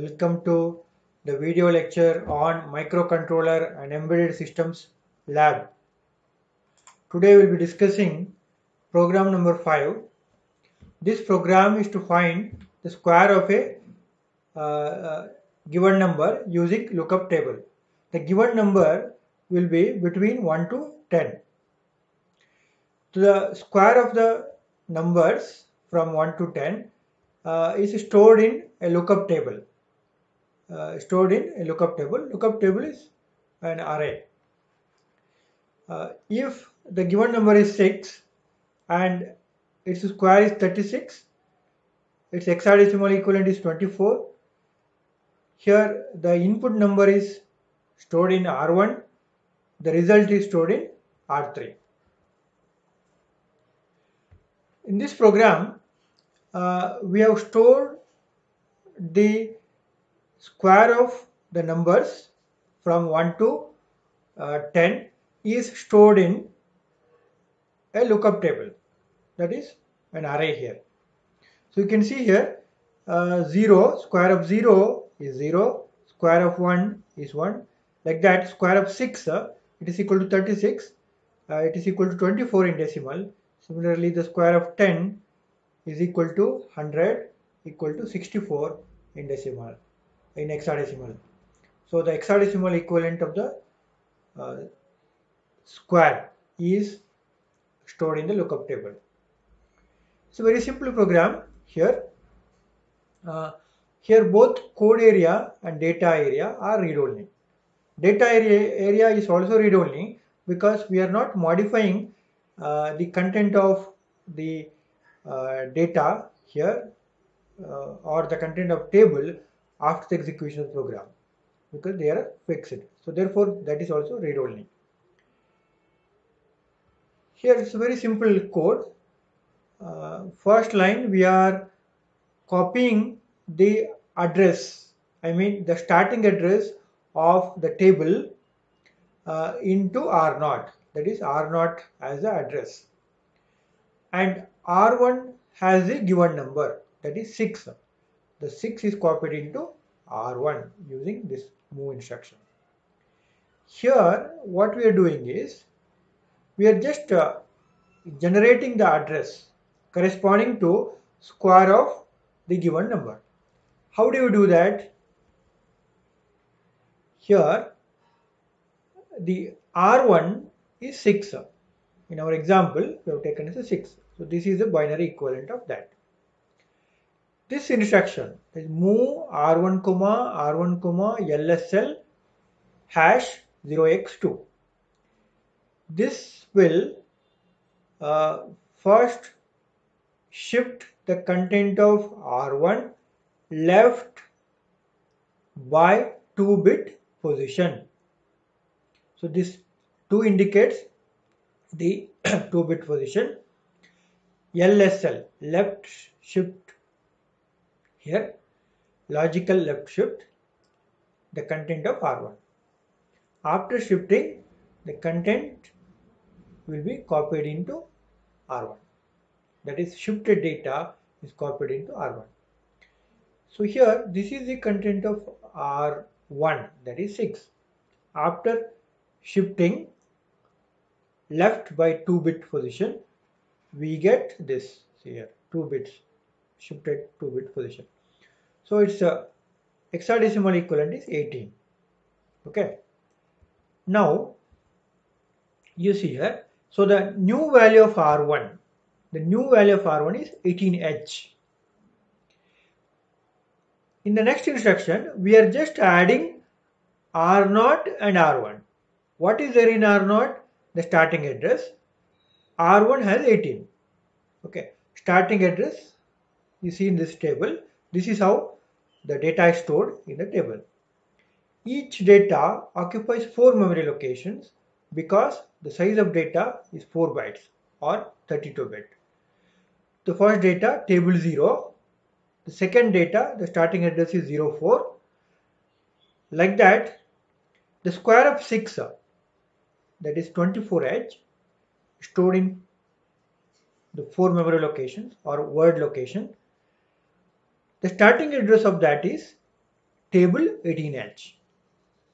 Welcome to the video lecture on microcontroller and embedded systems lab. Today we'll be discussing program number 5. This program is to find the square of a given number using lookup table. The given number will be between 1 to 10. The square of the numbers from 1 to 10 is stored in a lookup table. Lookup table is an array. If the given number is 6 and its square is 36, its hexadecimal equivalent is 24. Here the input number is stored in R1, the result is stored in R3. In this program, we have stored the square of the numbers from 1 to 10 is stored in a lookup table, that is an array here. So you can see here 0, square of 0 is 0, square of 1 is 1, like that. Square of 6 it is equal to 36, it is equal to 24 in decimal. Similarly, the square of 10 is equal to 100, equal to 64 in decimal, in hexadecimal. So the hexadecimal equivalent of the square is stored in the lookup table. It's a very simple program here. Here both code area and data area are read-only. Data area is also read-only because we are not modifying the content of the data here or the content of table after the execution of the program, because they are fixed. So therefore that is also read-only. Here it's a very simple code. First line, we are copying the address, the starting address of the table into R0, that is R0 as the address, and R1 has a given number, that is 6. The 6 is copied into R1 using this move instruction. Here what we are doing is we are just generating the address corresponding to square of the given number. How do you do that? Here the R1 is 6. In our example, we have taken as a 6. So this is the binary equivalent of that. This instruction is move R1, LSL hash 0x2. This will first shift the content of R1 left by 2-bit position. So this 2 indicates the 2-bit position. LSL, left shift, here logical left shift the content of R1. After shifting, the content will be copied into R1, that is shifted data is copied into R1. So here this is the content of R1, that is 6. After shifting left by 2-bit position, we get this here 2 bits, shifted 2-bit position. So its hexadecimal equivalent is 18. Okay. Now you see here, so the new value of R1, is 18H. In the next instruction, we are just adding R0 and R1. What is there in R0? The starting address. R1 has 18. Okay, starting address you see in this table. This is how the data is stored in the table. Each data occupies 4 memory locations because the size of data is 4 bytes or 32-bit. The first data, table 0. The second data, the starting address is 04. Like that, the square of 6, that is 24H, stored in the 4 memory locations or word location. The starting address of that is table 18H.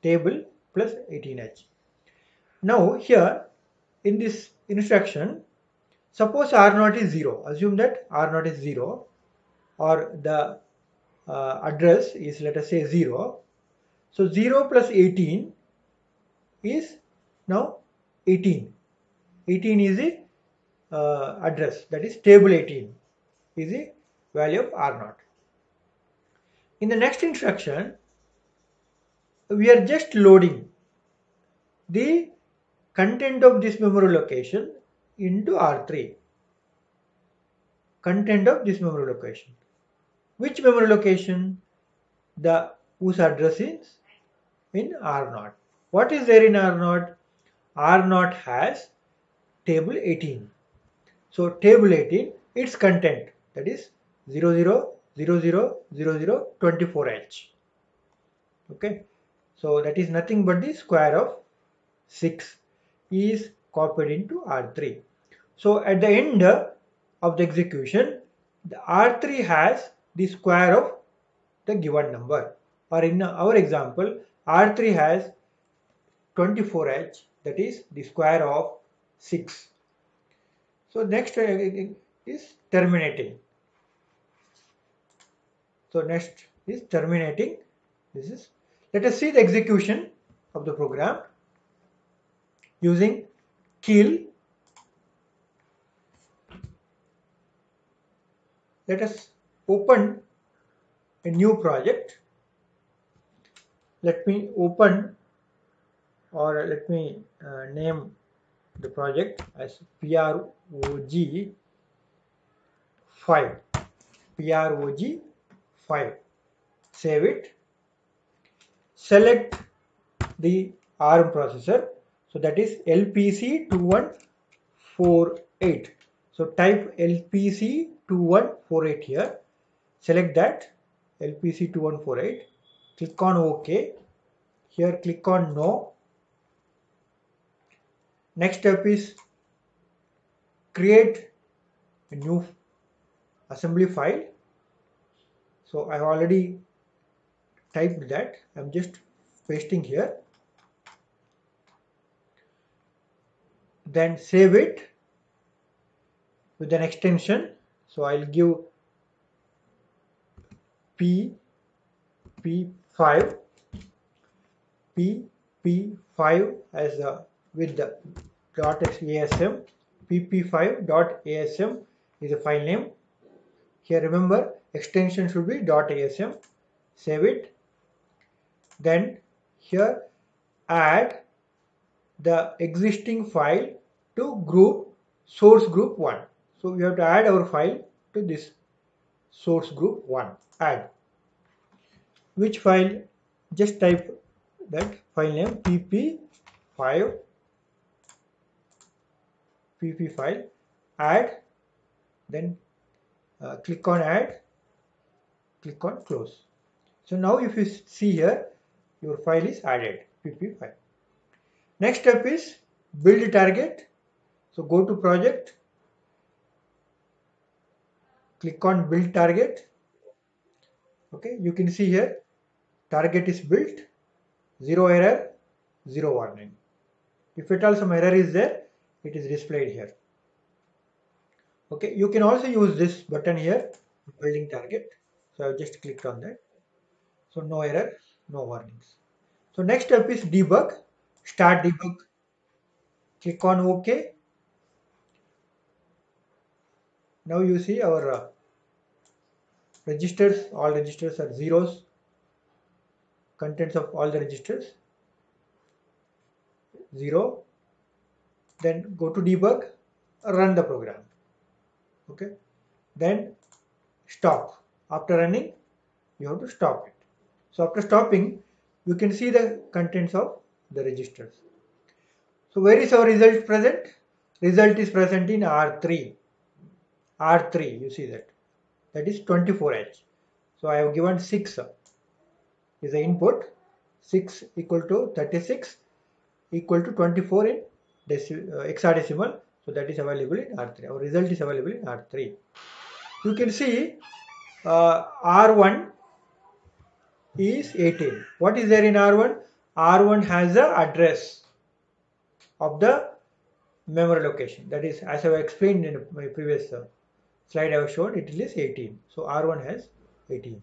Table plus 18H. Now here in this instruction, suppose R0 is 0. Assume that R0 is 0 or the address is, let us say, 0. So 0 plus 18 is now 18. 18 is the address, that is table 18 is the value of R0. In the next instruction, we are just loading the content of this memory location into R3. Content of this memory location. Which memory location? The whose address is in R0. What is there in R0? R0 has table 18. So table 18, its content, that is 00000024H. Okay. So that is nothing but the square of 6 is copied into R3. So at the end of the execution, the R3 has the square of the given number, or in our example, R3 has 24H, that is the square of 6. So next is terminating. So next is terminating. This is, let us see the execution of the program using kill. Let us open a new project. Let me open, or let me name the project as PROG 5. PROG 5. Save it. Select the ARM processor. So that is LPC2148. So type LPC2148 here. Select that LPC2148. Click on OK. Here click on No. Next step is create a new assembly file. So I have already typed that. I'm just pasting here. Then save it with an extension. So I'll give PP5 as with the .asm. pp5.asm is a file name. Here remember, extension should be .asm. Save it. Then here add the existing file to group source group 1. So we have to add our file to this source group 1. Add. Which file? Just type that file name pp5 file. Add. Then click on add. Click on close. So now if you see here, your file is added, pp5. Next step is build target. So go to project, click on build target. Okay, you can see here target is built, 0 error, 0 warning. If at all some error is there, it is displayed here. Okay, you can also use this button here, building target. So I have just clicked on that. So no error, no warnings. So next step is debug. Start debug. Click on OK. Now you see our registers, all registers are zeros. Contents of all the registers 0. Then go to debug, run the program. Okay. Then stop. After running, you have to stop it. So after stopping, you can see the contents of the registers. So where is our result present? Result is present in R3. R3, you see that. That is 24H. So I have given 6 is the input. 6 equal to 36 equal to 24 in hexadecimal. So that is available in R3. Our result is available in R3. You can see R1 is 18. What is there in R1? R1 has the address of the memory location. That is, as I have explained in my previous slide I have shown, it is 18. So R1 has 18.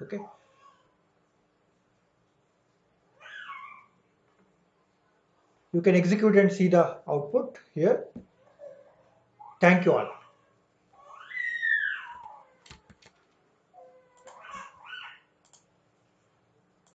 Okay. You can execute and see the output here. Thank you all.